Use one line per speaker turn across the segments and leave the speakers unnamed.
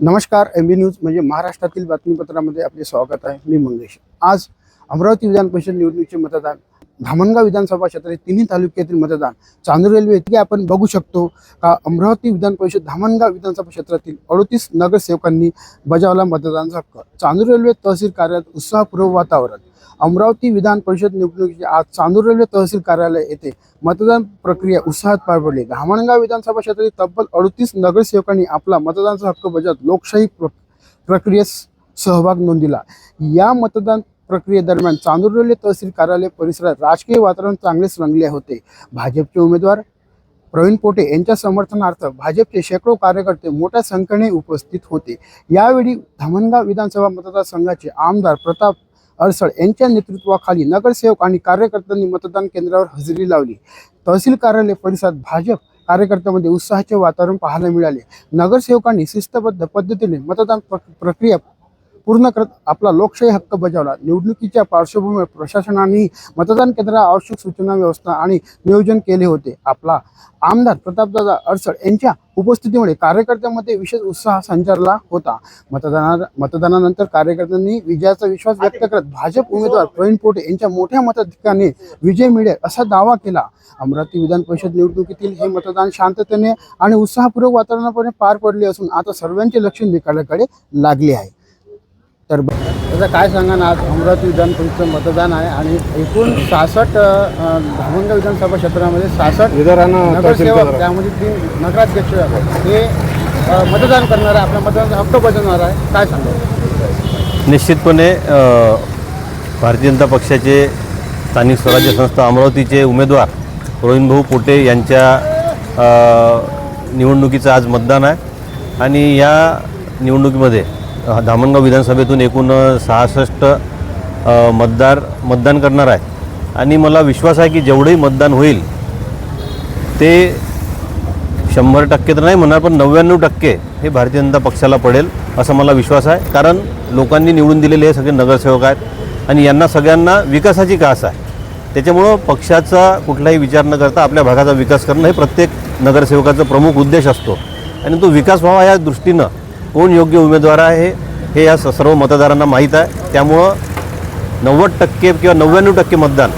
नमस्कार. MB news म्हणजे महाराष्ट्रातील बातमीपत्रामध्ये आपले स्वागत आहे. मी मंगेश. आज अमरावती विधान परिषद निवडणुकीचे मतदान, धामणगाव विधानसभा क्षेत्रातील तिन्ही तालुक्यातील मतदान, चांदूर रेल्वे येथे आपण बघू शकतो का अमरावती विधान परिषद धामणगाव विधानसभा क्षेत्रातील 38 नगरसेवकांनी बजावला मतदानाचा हक्क. चांदूर रेल्वे तहसील कार्यालयात उत्साहपूर्वक वातावरण. अमरावती विधान परिषद निवडणुकीचे आज चांदूर रेल्वे तहसील कार्यालय येथे मतदान प्रक्रिया उत्साहात पार पडली. धामणगाव विधानसभा क्षेत्रातील तब्बल 38 नगरसेवकांनी आपला मतदानाचा हक्क बजावत लोकशाही प्रक्रियेत सहभाग नोंदविला. या मतदान प्रक्रियेदरम्यान चांदूर रेल्वे तहसील कार्यालय परिसरात राजकीय वातावरण चांगलेच रंगले होते. भाजपचे उमेदवार प्रवीण पोटे यांच्या समर्थनार्थ भाजपचे शेकडो कार्यकर्ते मोठ्या संख्येने उपस्थित होते. यावेळी धामणगाव विधानसभा मतदारसंघाचे आमदार प्रताप अडसळ यांच्या नेतृत्वाखाली नगरसेवक आणि कार्यकर्त्यांनी मतदान केंद्रावर हजेरी लावली. तहसील कार्यालय परिसरात भाजप कार्यकर्त्यांमध्ये उत्साहाचे वातावरण पाहायला मिळाले. नगरसेवकांनी शिस्तबद्ध पद्धतीने मतदान प्रक्रिया पूर्ण करत आपला लोकशाही हक्क बजावला. निवडणुकीच्या पार्श्वभूमीवर प्रशासनाने मतदान केंद्रात आवश्यक सूचना व्यवस्था आणि नियोजन केले होते. आपला आमदार प्रतापदादा अडसळ यांच्या उपस्थितीमुळे कार्यकर्त्यांमध्ये विशेष उत्साह संचारला होता. मतदानानंतर कार्यकर्त्यांनी विजयाचा विश्वास व्यक्त करत भाजप उमेदवार प्रवीण पोटे यांच्या मोठ्या मताधिक्याने विजय मिळेल असा दावा केला. अमरावती विधान परिषद निवडणुकीतील हे मतदान शांततेने आणि उत्साहपूर्वक वातावरणाने पार पडले असून आता सर्वांचे लक्ष निकालाकडे लागले आहे. तर त्याचं काय सांगा ना, आज अमरावती विधान परिषदचं मतदान आहे आणि एकूण 66 धामणगाव विधानसभा क्षेत्रामध्ये 66 नगरसेवक, त्यामध्ये 3 नगराध्यक्ष हे मतदान करणार आहे, आपल्या मतदानाचा हक्क बजावणार आहे. काय सांगा?
निश्चितपणे भारतीय जनता पक्षाचे स्थानिक स्वराज्य संस्था अमरावतीचे उमेदवार प्रवीणभाऊ पोटे यांच्या निवडणुकीचं आज मतदान आहे आणि या निवडणुकीमध्ये धामणगाव विधानसभेतून एकूण 66 मतदान करणार आहे आणि मला विश्वास आहे की जेवढंही मतदान होईल ते 100% तर नाही म्हणणार, पण 99% हे भारतीय जनता पक्षाला पडेल असं मला विश्वास आहे. कारण लोकांनी निवडून दिलेले हे सगळे नगरसेवक आहेत आणि यांना सगळ्यांना विकासाची कास आहे. त्याच्यामुळं पक्षाचा कुठलाही विचार न करता आपल्या भागाचा विकास करणं हे प्रत्येक नगरसेवकाचा प्रमुख उद्देश असतो आणि तो विकास व्हावा या दृष्टीनं कोण योग्य उमेदवार आहे हे या सर्व मतदारांना माहीत आहे. त्यामुळं 90% किंवा 99% मतदान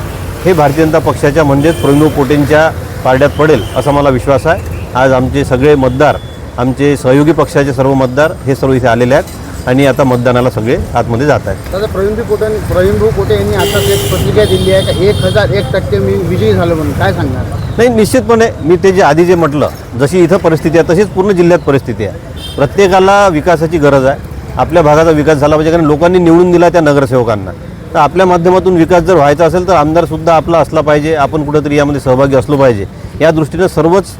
हे भारतीय जनता पक्षाच्या म्हणजेच प्रवीण पोटेंच्या पारड्यात पडेल असा मला विश्वास आहे. आज आमचे सगळे मतदार, आमचे सहयोगी पक्षाचे सर्व मतदार हे सर्व इथे आलेले आहेत आणि आता मतदानाला सगळे आतमध्ये जात आहेत.
दादा, प्रवीणभाऊ पोटे यांनी आता एक प्रतिक्रिया दिली आहे का 1001% मी विजयी झालो म्हणून, काय सांगणार?
नाही, निश्चितपणे मी ते जे आधी जे म्हटलं, जशी इथं परिस्थिती आहे तशीच पूर्ण जिल्ह्यात परिस्थिती आहे. प्रत्येकाला विकासाची गरज आहे. आपल्या भागाचा विकास झाला पाहिजे, कारण लोकांनी निवडून दिला त्या नगरसेवकांना. तर आपल्या माध्यमातून विकास जर व्हायचा असेल तर आमदारसुद्धा आपला असला पाहिजे, आपण कुठंतरी यामध्ये सहभागी असलो पाहिजे. या दृष्टीनं सर्वच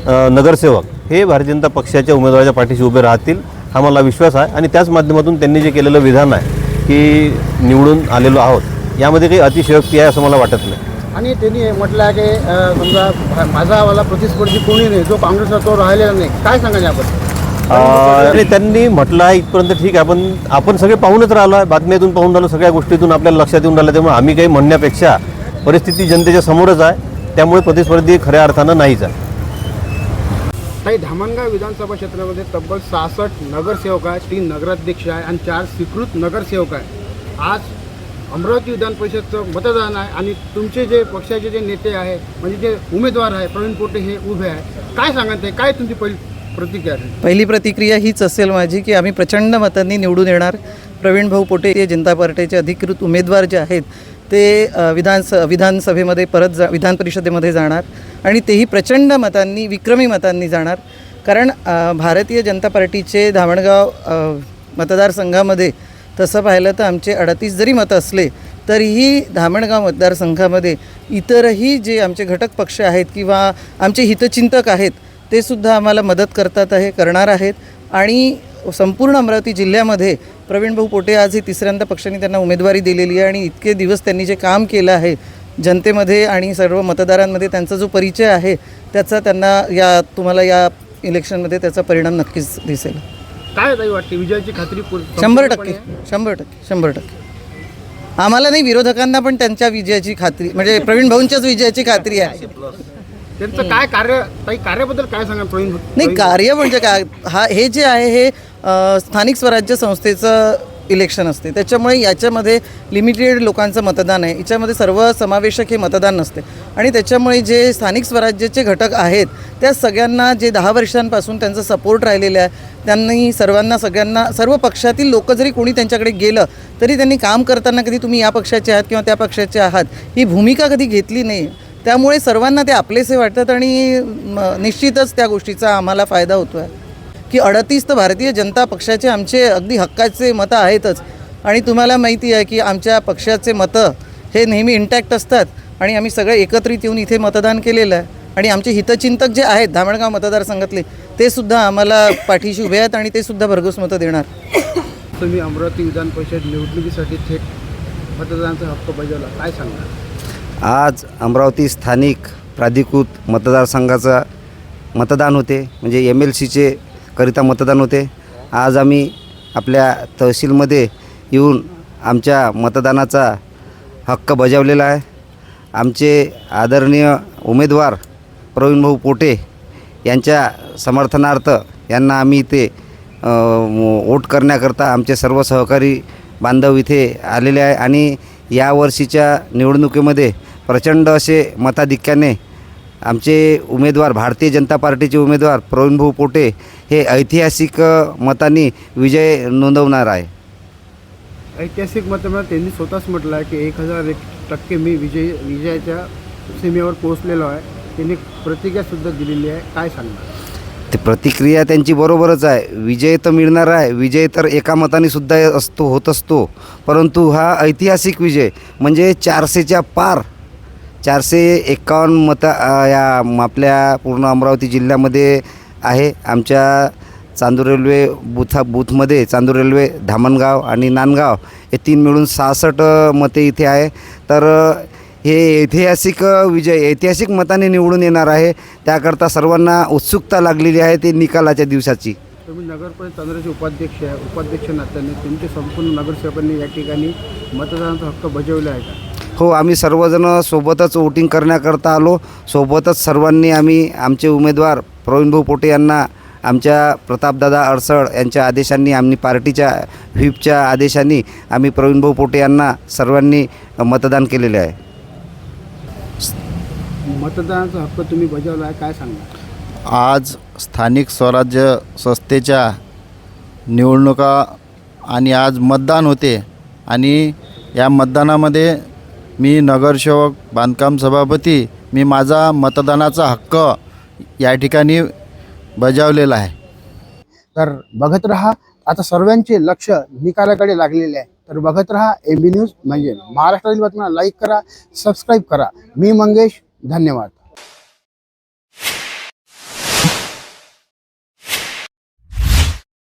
नगरसेवक हे भारतीय जनता पक्षाच्या उमेदवाराच्या पाठीशी उभे राहतील हा मला विश्वास आहे. आणि त्याच माध्यमातून त्यांनी जे केलेलं विधान आहे की निवडून आलेलो आहोत, यामध्ये काही अतिशयोक्ती आहे असं मला वाटत नाही.
आणि त्यांनी म्हटलं आहे की समजा माझावाला प्रतिस्पर्धी कोणी नाही, जो काँग्रेसला तो राहिलेला नाही, काय सांगायचे आपण?
आणि त्यांनी म्हटलं आहे इथपर्यंत ठीक आहे, आपण सगळे पाहूनच राहिलो आहे, बातम्यातून पाहून राहिलो, सगळ्या गोष्टीतून आपल्याला लक्षात येऊन राहिलं. त्यामुळे आम्ही काही म्हणण्यापेक्षा परिस्थिती जनतेच्या समोरच आहे, त्यामुळे प्रतिस्पर्धी खऱ्या अर्थानं नाहीच आहे.
काही धामणगाव विधानसभा क्षेत्रामध्ये तब्बल 66 नगरसेवक आहेत, 3 नगराध्यक्ष आहे आणि 4 स्वीकृत नगरसेवक आहे. आज अमरावती विधान परिषदचं मतदान आहे आणि तुमचे जे पक्षाचे जे नेते आहे म्हणजे जे उमेदवार आहे प्रवीण पोटे हे उभे आहे. काय सांगत आहे, काय तुमची
पहिली प्रतिक्रिया हीच असेल माझी की आम्ही प्रचंड मतांनी निवडून येणार. प्रवीणभाऊ पोटे हे जनता पार्टीचे अधिकृत उमेदवार जे आहेत ते विधानसभेमध्ये विधान परिषदेमध्ये जाणार आणि तेही प्रचंड मतांनी, विक्रमी मतांनी जाणार. कारण भारतीय जनता पार्टीचे धामणगाव मतदारसंघामध्ये तसं पाहिलं तर आमचे 38 जरी मतं असले तरीही धामणगाव मतदारसंघामध्ये इतरही जे आमचे घटक पक्ष आहेत किंवा आमचे हितचिंतक आहेत ते सुद्धा आम्हाला मदत करणार आहेत. आणि संपूर्ण अमरावती जिल्ह्यामध्ये प्रवीणभाऊ पोटे आज ही तिसऱ्यांदा पक्षाने त्यांना उमेदवारी दिलेली आहे आणि इतके दिवस त्यांनी जे काम केलं आहे जनतेमध्ये आणि सर्व मतदारांमध्ये त्यांचा जो परिचय आहे त्याचा त्यांना तुम्हाला या इलेक्शनमध्ये त्याचा परिणाम नक्कीच दिसेल.
काय वाटते, विजयाची खात्री?
100% आम्हाला नाही, विरोधकांना पण त्यांच्या विजयाची खात्री, म्हणजे प्रवीण भाऊंच्याच विजयाची खात्री आहे.
त्यांचं काय कार्य, काही कार्याबद्दल काय सांगा प्रवीण?
नाही, कार्य म्हणजे काय, हे जे आहे हे स्थानिक स्वराज्य संस्थेचं इलेक्शन असते. त्याच्यामुळे याच्यामध्ये लिमिटेड लोकांचं मतदान आहे. याच्यामध्ये सर्व समावेशक हे मतदान नसते आणि त्याच्यामुळे जे स्थानिक स्वराज्याचे घटक आहेत त्या सगळ्यांना जे 10 वर्षांपासून त्यांचा सपोर्ट राहिलेला आहे, त्यांनी सगळ्यांना सर्व पक्षातील लोक जरी कोणी त्यांच्याकडे गेलं तरी त्यांनी काम करताना कधी तुम्ही या पक्षाचे आहात किंवा त्या पक्षाचे आहात ही भूमिका कधी घेतली नाही. त्यामुळे सर्वांना ते आपलेसे वाटतात आणि निश्चितच त्या गोष्टीचा आम्हाला फायदा होतो आहे की 38 तर भारतीय जनता पक्षाचे आमचे अगदी हक्काचे मतं आहेतच. आणि तुम्हाला माहिती आहे की आमच्या पक्षाचे मतं हे नेहमी इंटॅक्ट असतात आणि आम्ही सगळे एकत्रित येऊन इथे मतदान केलेलं आहे. आणि आमचे हितचिंतक जे आहेत धामणगाव मतदारसंघातले ते सुद्धा आम्हाला पाठीशी उभे आहेत आणि ते सुद्धा भरघोस मतं देणार.
तुम्ही अमरावती विधान परिषद निवडणुकीसाठी थेट मतदानाचा हक्क बजावला, काय सांगणार?
आज अमरावती स्थानिक प्राधिकृत मतदारसंघाचा मतदान होते, म्हणजे MLCचे करिता मतदान होते. आज आम्ही आपल्या तहसीलमध्ये येऊन आमच्या मतदानाचा हक्क बजावलेला आहे. आमचे आदरणीय उमेदवार प्रवीणभाऊ पोटे यांच्या समर्थनार्थ यांना आम्ही इथे वोट करण्याकरता आमचे सर्व सहकारी बांधव इथे आलेले आहे आणि यावर्षीच्या निवडणुकीमध्ये प्रचंड असे मताधिक्याने आमचे उमेदवार भारतीय जनता पार्टीचे उमेदवार प्रवीणभाऊ पोटे हे ऐतिहासिक मतांनी विजय नोंदवणार आहे.
ऐतिहासिक मतामध्ये त्यांनी स्वतःच म्हटलं आहे की 1001% मी विजयाच्या सीमेवर पोहोचलेलो आहे. त्यांनी प्रतिक्रियासुद्धा दिलेली आहे, काय सांगणार?
ते प्रतिक्रिया त्यांची बरोबरच आहे. विजय तर मिळणार आहे, विजय तर एका मताने सुद्धा होत असतो, परंतु हा ऐतिहासिक विजय म्हणजे 400च्या पार 451 मतं या आपल्या पूर्ण अमरावती जिल्ह्यामध्ये आहे. आमच्या चांदूर रेल्वे बूथमध्ये चांदूर रेल्वे, धामणगाव आणि नांदगाव हे 3 मिळून 66 मते इथे आहे. तर हे ऐतिहासिक विजय ऐतिहासिक मताने निवडून येणार आहे. त्याकरता सर्वांना उत्सुकता लागलेली आहे ते निकालाच्या दिवसाची.
तुम्ही नगरपरिषद चांद्राचे उपाध्यक्ष आहे, उपाध्यक्ष नात्याने तुमचे संपूर्ण नगरसेवकांनी या ठिकाणी मतदानाचा हक्क बजावला आहे का?
हो, आम्ही सर्वजण सोबतच वोटिंग करण्याकरता आलो. सोबतच सर्वांनी आम्ही आमचे उमेदवार प्रवीणभाऊ पोटे यांना आमच्या प्रतापदादा अडसळ यांच्या आदेशांनी आम्ही पार्टीच्या व्हीपच्या आदेशांनी आम्ही प्रवीणभाऊ पोटे यांना सर्वांनी मतदान केलेले आहे.
मतदानाचा हक्क तुम्ही बजावला आहे, काय सांगणार?
आज स्थानिक स्वराज्य संस्थेच्या निवडणुका आणि आज मतदान होते आणि या मतदानामध्ये मी नगरसेवक बांधकाम सभापती मी माझा मतदानाचा हक्क या ठिकाणी बजावलेला आहे.
तर बघत रहा, आता सर्वांचे लक्ष निकालाकडे लागलेले आहे. तर बघत रहा MB न्यूज, म्हणजे महाराष्ट्रातील बातम्या. लाईक करा, सबस्क्राईब करा. मी मंगेश, धन्यवाद.